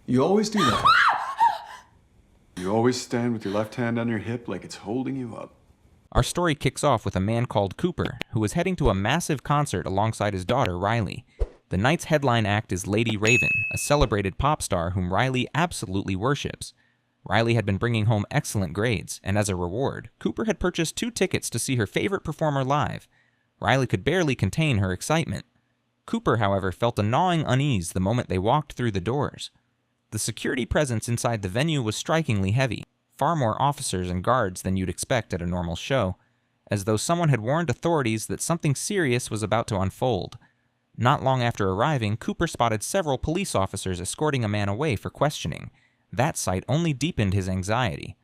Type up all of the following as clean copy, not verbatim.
You always do that. You always stand with your left hand on your hip like it's holding you up. Our story kicks off with a man called Cooper, who was heading to a massive concert alongside his daughter, Riley. The night's headline act is Lady Raven, a celebrated pop star whom Riley absolutely worships. Riley had been bringing home excellent grades, and as a reward, Cooper had purchased 2 tickets to see her favorite performer live. Riley could barely contain her excitement. Cooper, however, felt a gnawing unease the moment they walked through the doors. The security presence inside the venue was strikingly heavy, far more officers and guards than you'd expect at a normal show, as though someone had warned authorities that something serious was about to unfold. Not long after arriving, Cooper spotted several police officers escorting a man away for questioning. That sight only deepened his anxiety.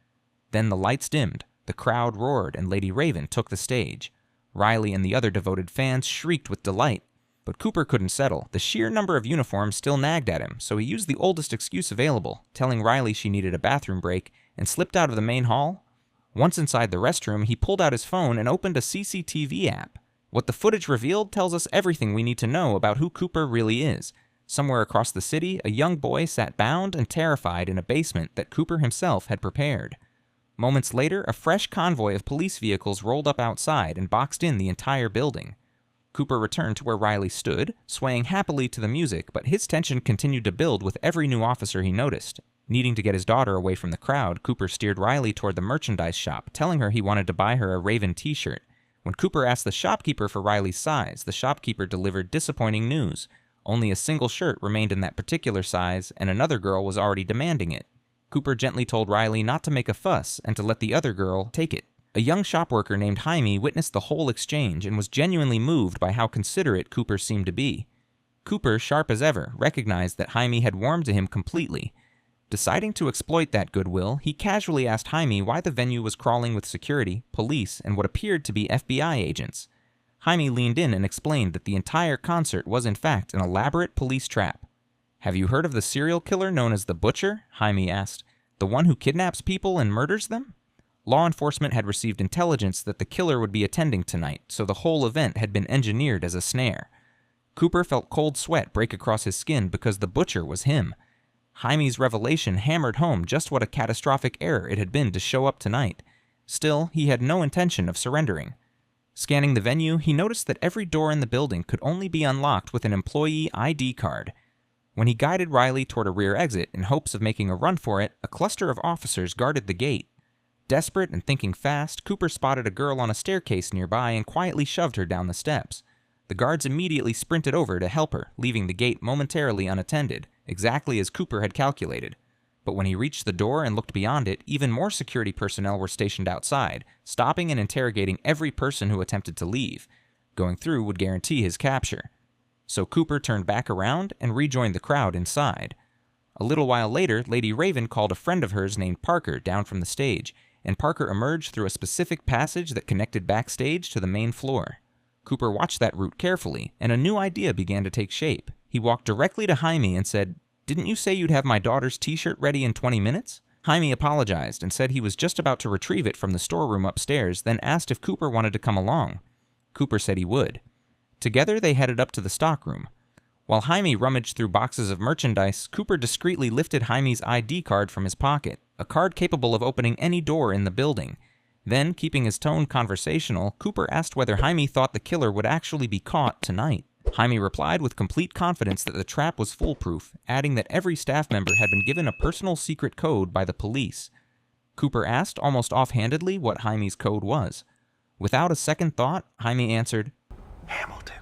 Then the lights dimmed, the crowd roared, and Lady Raven took the stage. Riley and the other devoted fans shrieked with delight. But Cooper couldn't settle. The sheer number of uniforms still nagged at him, so he used the oldest excuse available, telling Riley she needed a bathroom break, and slipped out of the main hall. Once inside the restroom, he pulled out his phone and opened a CCTV app. What the footage revealed tells us everything we need to know about who Cooper really is. Somewhere across the city, a young boy sat bound and terrified in a basement that Cooper himself had prepared. Moments later, a fresh convoy of police vehicles rolled up outside and boxed in the entire building. Cooper returned to where Riley stood, swaying happily to the music, but his tension continued to build with every new officer he noticed. Needing to get his daughter away from the crowd, Cooper steered Riley toward the merchandise shop, telling her he wanted to buy her a Raven t-shirt. When Cooper asked the shopkeeper for Riley's size, the shopkeeper delivered disappointing news. Only a single shirt remained in that particular size, and another girl was already demanding it. Cooper gently told Riley not to make a fuss and to let the other girl take it. A young shop worker named Jaime witnessed the whole exchange and was genuinely moved by how considerate Cooper seemed to be. Cooper, sharp as ever, recognized that Jaime had warmed to him completely. Deciding to exploit that goodwill, he casually asked Jaime why the venue was crawling with security, police, and what appeared to be FBI agents. Jaime leaned in and explained that the entire concert was in fact an elaborate police trap. "Have you heard of the serial killer known as the Butcher?" Jaime asked. "The one who kidnaps people and murders them?" Law enforcement had received intelligence that the killer would be attending tonight, so the whole event had been engineered as a snare. Cooper felt cold sweat break across his skin because the Butcher was him. Jaime's revelation hammered home just what a catastrophic error it had been to show up tonight. Still, he had no intention of surrendering. Scanning the venue, he noticed that every door in the building could only be unlocked with an employee ID card. When he guided Riley toward a rear exit in hopes of making a run for it, a cluster of officers guarded the gate. Desperate and thinking fast, Cooper spotted a girl on a staircase nearby and quietly shoved her down the steps. The guards immediately sprinted over to help her, leaving the gate momentarily unattended, exactly as Cooper had calculated. But when he reached the door and looked beyond it, even more security personnel were stationed outside, stopping and interrogating every person who attempted to leave. Going through would guarantee his capture. So Cooper turned back around and rejoined the crowd inside. A little while later, Lady Raven called a friend of hers named Parker down from the stage, and Parker emerged through a specific passage that connected backstage to the main floor. Cooper watched that route carefully, and a new idea began to take shape. He walked directly to Jaime and said, "Didn't you say you'd have my daughter's t-shirt ready in 20 minutes? Jaime apologized and said he was just about to retrieve it from the storeroom upstairs, then asked if Cooper wanted to come along. Cooper said he would. Together they headed up to the stockroom. While Jaime rummaged through boxes of merchandise, Cooper discreetly lifted Jaime's ID card from his pocket, a card capable of opening any door in the building. Then, keeping his tone conversational, Cooper asked whether Jaime thought the killer would actually be caught tonight. Jaime replied with complete confidence that the trap was foolproof, adding that every staff member had been given a personal secret code by the police. Cooper asked almost offhandedly what Jaime's code was. Without a second thought, Jaime answered, Hamilton.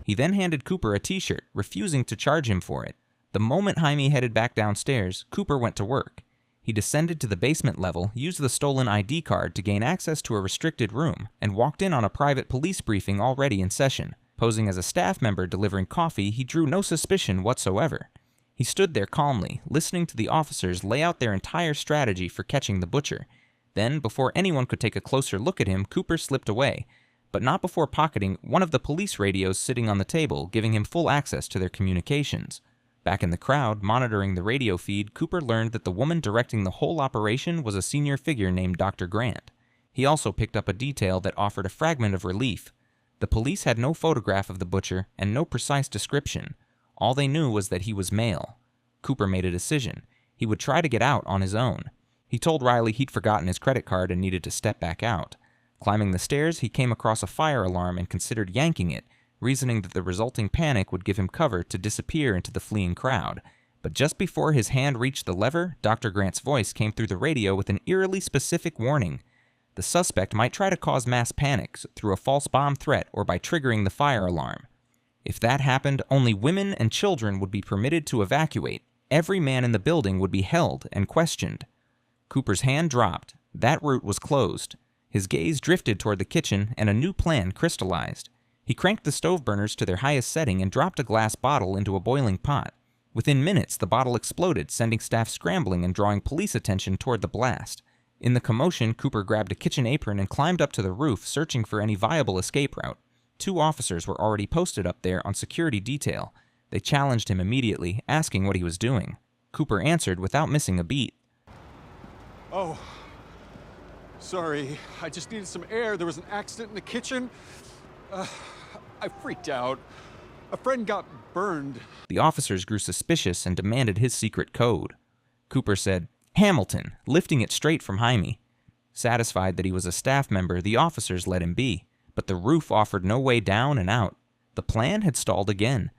He then handed Cooper a t-shirt, refusing to charge him for it. The moment Jaime headed back downstairs, Cooper went to work. He descended to the basement level, used the stolen ID card to gain access to a restricted room, and walked in on a private police briefing already in session. Posing as a staff member delivering coffee, he drew no suspicion whatsoever. He stood there calmly, listening to the officers lay out their entire strategy for catching the butcher. Then, before anyone could take a closer look at him, Cooper slipped away, but not before pocketing one of the police radios sitting on the table, giving him full access to their communications. Back in the crowd, monitoring the radio feed, Cooper learned that the woman directing the whole operation was a senior figure named Dr. Grant. He also picked up a detail that offered a fragment of relief. The police had no photograph of the butcher and no precise description. All they knew was that he was male. Cooper made a decision. He would try to get out on his own. He told Riley he'd forgotten his credit card and needed to step back out. Climbing the stairs, he came across a fire alarm and considered yanking it, reasoning that the resulting panic would give him cover to disappear into the fleeing crowd. But just before his hand reached the lever, Dr. Grant's voice came through the radio with an eerily specific warning. The suspect might try to cause mass panic through a false bomb threat or by triggering the fire alarm. If that happened, only women and children would be permitted to evacuate. Every man in the building would be held and questioned. Cooper's hand dropped. That route was closed. His gaze drifted toward the kitchen, and a new plan crystallized. He cranked the stove burners to their highest setting and dropped a glass bottle into a boiling pot. Within minutes, the bottle exploded, sending staff scrambling and drawing police attention toward the blast. In the commotion, Cooper grabbed a kitchen apron and climbed up to the roof, searching for any viable escape route. 2 officers were already posted up there on security detail. They challenged him immediately, asking what he was doing. Cooper answered without missing a beat. Oh, sorry. I just needed some air. There was an accident in the kitchen. I freaked out. A friend got burned. The officers grew suspicious and demanded his secret code. Cooper said, "Hamilton," lifting it straight from Jaime. Satisfied that he was a staff member, the officers let him be, but the roof offered no way down and out. The plan had stalled again.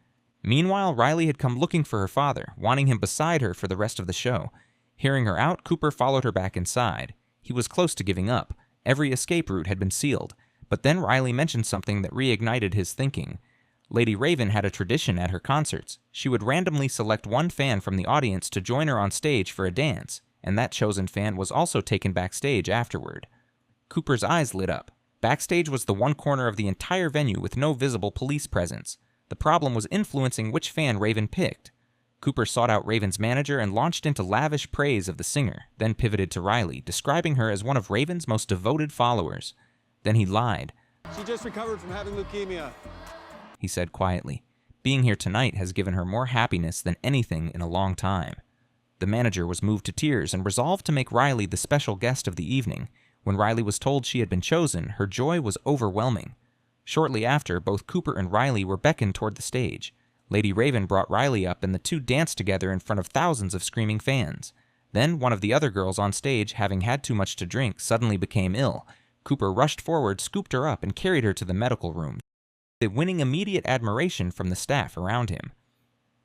Meanwhile, Riley had come looking for her father, wanting him beside her for the rest of the show. Hearing her out, Cooper followed her back inside. He was close to giving up. Every escape route had been sealed. But then Riley mentioned something that reignited his thinking. Lady Raven had a tradition at her concerts. She would randomly select one fan from the audience to join her on stage for a dance, and that chosen fan was also taken backstage afterward. Cooper's eyes lit up. Backstage was the one corner of the entire venue with no visible police presence. The problem was influencing which fan Raven picked. Cooper sought out Raven's manager and launched into lavish praise of the singer, then pivoted to Riley, describing her as one of Raven's most devoted followers. Then he lied. She just recovered from having leukemia. He said quietly. Being here tonight has given her more happiness than anything in a long time. The manager was moved to tears and resolved to make Riley the special guest of the evening. When Riley was told she had been chosen, her joy was overwhelming. Shortly after, both Cooper and Riley were beckoned toward the stage. Lady Raven brought Riley up and the two danced together in front of thousands of screaming fans. Then one of the other girls on stage, having had too much to drink, suddenly became ill. Cooper rushed forward, scooped her up, and carried her to the medical room, winning immediate admiration from the staff around him.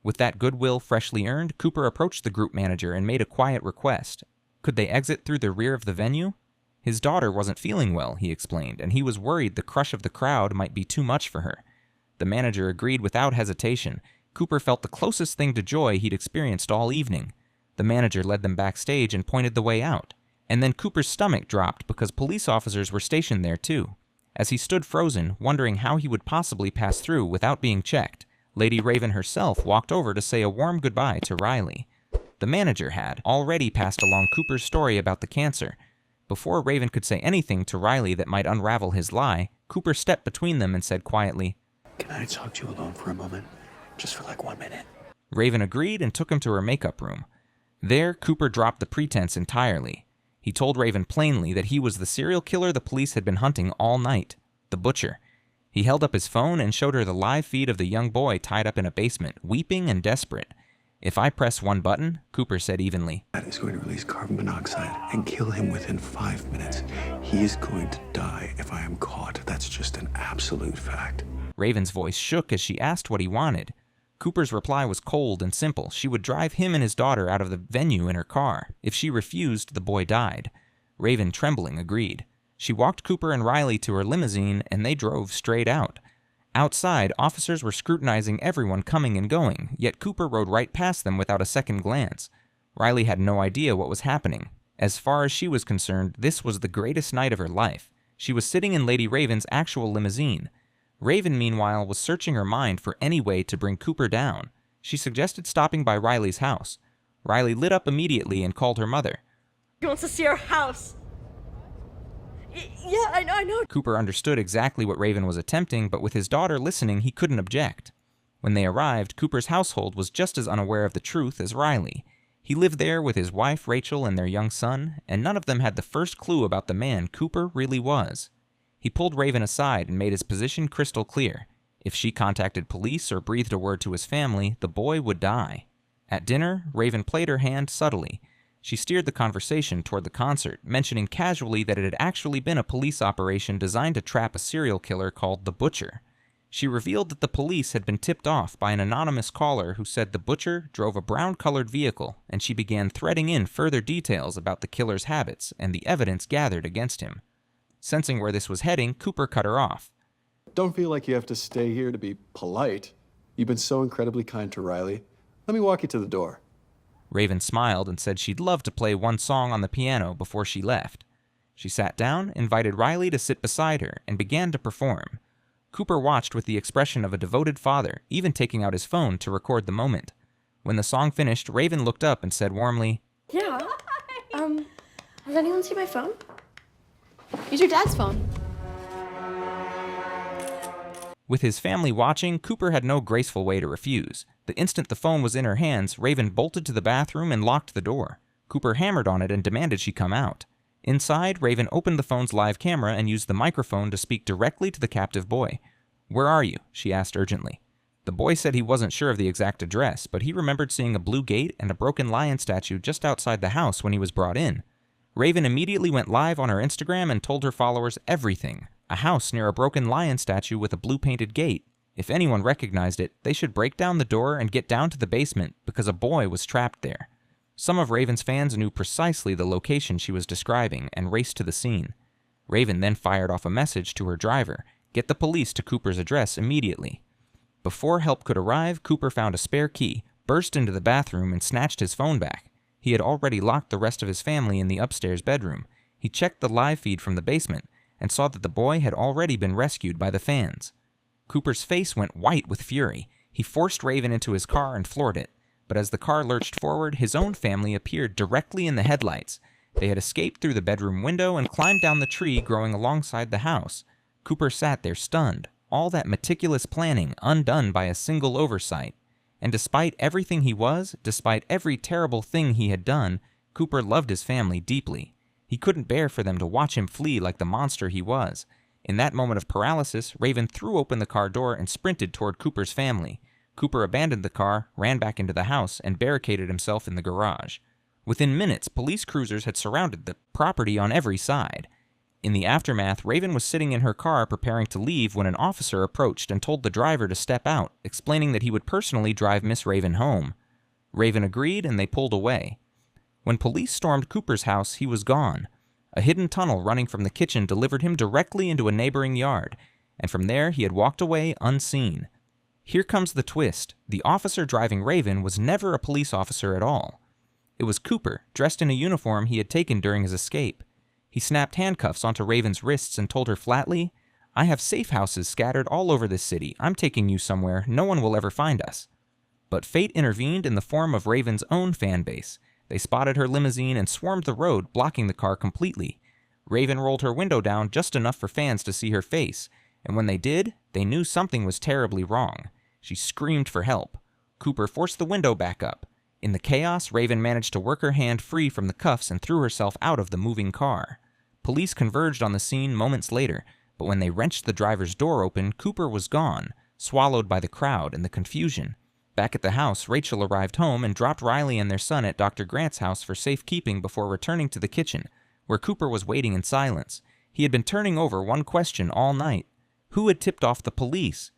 With that goodwill freshly earned, Cooper approached the group manager and made a quiet request. Could they exit through the rear of the venue? His daughter wasn't feeling well, he explained, and he was worried the crush of the crowd might be too much for her. The manager agreed without hesitation. Cooper felt the closest thing to joy he'd experienced all evening. The manager led them backstage and pointed the way out. And then Cooper's stomach dropped because police officers were stationed there too. As he stood frozen, wondering how he would possibly pass through without being checked, Lady Raven herself walked over to say a warm goodbye to Riley. The manager had already passed along Cooper's story about the cancer. Before Raven could say anything to Riley that might unravel his lie, Cooper stepped between them and said quietly, "Can I talk to you alone for a moment? Just for like 1 minute." Raven agreed and took him to her makeup room. There, Cooper dropped the pretense entirely. He told Raven plainly that he was the serial killer the police had been hunting all night, the Butcher. He held up his phone and showed her the live feed of the young boy tied up in a basement, weeping and desperate. "If I press one button," Cooper said evenly, "That is going to release carbon monoxide and kill him within 5 minutes. He is going to die if I am caught. That's just an absolute fact." Raven's voice shook as she asked what he wanted. Cooper's reply was cold and simple. She would drive him and his daughter out of the venue in her car. If she refused, the boy died. Raven, trembling, agreed. She walked Cooper and Riley to her limousine, and they drove straight out. Outside, officers were scrutinizing everyone coming and going, yet Cooper rode right past them without a second glance. Riley had no idea what was happening. As far as she was concerned, this was the greatest night of her life. She was sitting in Lady Raven's actual limousine. Raven, meanwhile, was searching her mind for any way to bring Cooper down. She suggested stopping by Riley's house. Riley lit up immediately and called her mother. He wants to see our house. Yeah, I know. Cooper understood exactly what Raven was attempting, but with his daughter listening, he couldn't object. When they arrived, Cooper's household was just as unaware of the truth as Riley. He lived there with his wife, Rachel, and their young son, and none of them had the first clue about the man Cooper really was. He pulled Raven aside and made his position crystal clear. If she contacted police or breathed a word to his family, the boy would die. At dinner, Raven played her hand subtly. She steered the conversation toward the concert, mentioning casually that it had actually been a police operation designed to trap a serial killer called the Butcher. She revealed that the police had been tipped off by an anonymous caller who said the Butcher drove a brown-colored vehicle, and she began threading in further details about the killer's habits and the evidence gathered against him. Sensing where this was heading, Cooper cut her off. Don't feel like you have to stay here to be polite. You've been so incredibly kind to Riley. Let me walk you to the door. Raven smiled and said she'd love to play one song on the piano before she left. She sat down, invited Riley to sit beside her, and began to perform. Cooper watched with the expression of a devoted father, even taking out his phone to record the moment. When the song finished, Raven looked up and said warmly, Yeah. Has anyone seen my phone? Use your dad's phone. With his family watching, Cooper had no graceful way to refuse. The instant the phone was in her hands, Raven bolted to the bathroom and locked the door. Cooper hammered on it and demanded she come out. Inside, Raven opened the phone's live camera and used the microphone to speak directly to the captive boy. "Where are you?" she asked urgently. The boy said he wasn't sure of the exact address, but he remembered seeing a blue gate and a broken lion statue just outside the house when he was brought in. Raven immediately went live on her Instagram and told her followers everything. A house near a broken lion statue with a blue painted gate. If anyone recognized it, they should break down the door and get down to the basement because a boy was trapped there. Some of Raven's fans knew precisely the location she was describing and raced to the scene. Raven then fired off a message to her driver, "Get the police to Cooper's address immediately." Before help could arrive, Cooper found a spare key, burst into the bathroom, and snatched his phone back. He had already locked the rest of his family in the upstairs bedroom. He checked the live feed from the basement and saw that the boy had already been rescued by the fans. Cooper's face went white with fury. He forced Raven into his car and floored it. But as the car lurched forward, his own family appeared directly in the headlights. They had escaped through the bedroom window and climbed down the tree growing alongside the house. Cooper sat there stunned, all that meticulous planning undone by a single oversight. And despite everything he was, despite every terrible thing he had done, Cooper loved his family deeply. He couldn't bear for them to watch him flee like the monster he was. In that moment of paralysis, Raven threw open the car door and sprinted toward Cooper's family. Cooper abandoned the car, ran back into the house, and barricaded himself in the garage. Within minutes, police cruisers had surrounded the property on every side. In the aftermath, Raven was sitting in her car preparing to leave when an officer approached and told the driver to step out, explaining that he would personally drive Miss Raven home. Raven agreed, and they pulled away. When police stormed Cooper's house, he was gone. A hidden tunnel running from the kitchen delivered him directly into a neighboring yard, and from there he had walked away unseen. Here comes the twist. The officer driving Raven was never a police officer at all. It was Cooper, dressed in a uniform he had taken during his escape. He snapped handcuffs onto Raven's wrists and told her flatly, "I have safe houses scattered all over this city. I'm taking you somewhere no one will ever find us." But fate intervened in the form of Raven's own fan base. They spotted her limousine and swarmed the road, blocking the car completely. Raven rolled her window down just enough for fans to see her face, and when they did, they knew something was terribly wrong. She screamed for help. Cooper forced the window back up. In the chaos, Raven managed to work her hand free from the cuffs and threw herself out of the moving car. Police converged on the scene moments later, but when they wrenched the driver's door open, Cooper was gone, swallowed by the crowd and the confusion. Back at the house, Rachel arrived home and dropped Riley and their son at Dr. Grant's house for safekeeping before returning to the kitchen, where Cooper was waiting in silence. He had been turning over one question all night. Who had tipped off the police?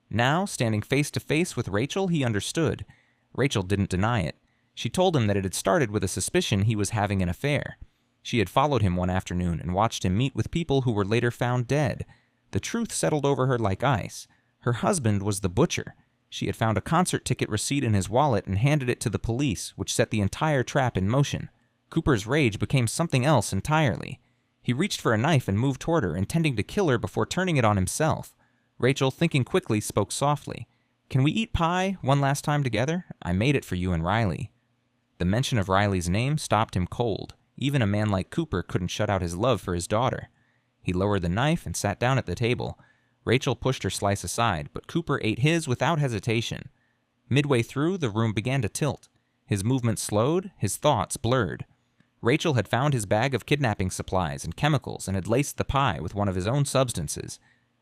Now, standing face to face with Rachel, he understood. Rachel didn't deny it. She told him that it had started with a suspicion he was having an affair. She had followed him one afternoon and watched him meet with people who were later found dead. The truth settled over her like ice. Her husband was the Butcher. She had found a concert ticket receipt in his wallet and handed it to the police, which set the entire trap in motion. Cooper's rage became something else entirely. He reached for a knife and moved toward her, intending to kill her before turning it on himself. Rachel, thinking quickly, spoke softly. "Can we eat pie one last time together? I made it for you and Riley." The mention of Riley's name stopped him cold. Even a man like Cooper couldn't shut out his love for his daughter. He lowered the knife and sat down at the table. Rachel pushed her slice aside, but Cooper ate his without hesitation. Midway through, the room began to tilt. His movements slowed, his thoughts blurred. Rachel had found his bag of kidnapping supplies and chemicals and had laced the pie with one of his own substances.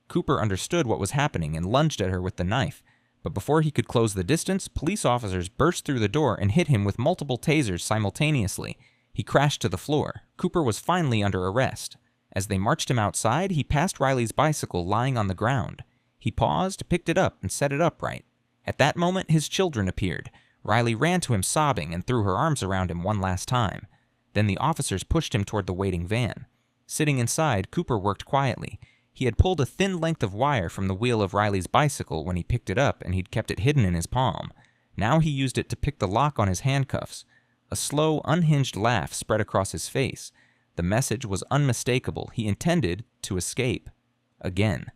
Cooper understood what was happening and lunged at her with the knife, But before he could close the distance, police officers burst through the door and hit him with multiple tasers simultaneously. He crashed to the floor. Cooper was finally under arrest. As they marched him outside, he passed Riley's bicycle lying on the ground. He paused, picked it up, and set it upright. At that moment, his children appeared. Riley ran to him sobbing and threw her arms around him one last time. Then the officers pushed him toward the waiting van. Sitting inside, Cooper worked quietly. He had pulled a thin length of wire from the wheel of Riley's bicycle when he picked it up, and he'd kept it hidden in his palm. Now he used it to pick the lock on his handcuffs. A slow, unhinged laugh spread across his face. The message was unmistakable. He intended to escape. Again.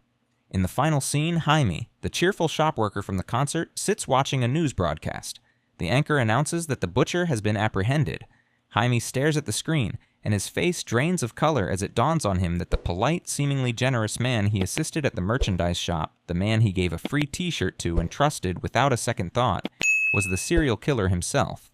In the final scene, Jaime, the cheerful shop worker from the concert, sits watching a news broadcast. The anchor announces that the butcher has been apprehended. Jaime stares at the screen, and his face drains of color as it dawns on him that the polite, seemingly generous man he assisted at the merchandise shop, the man he gave a free t-shirt to and trusted without a second thought, was the serial killer himself.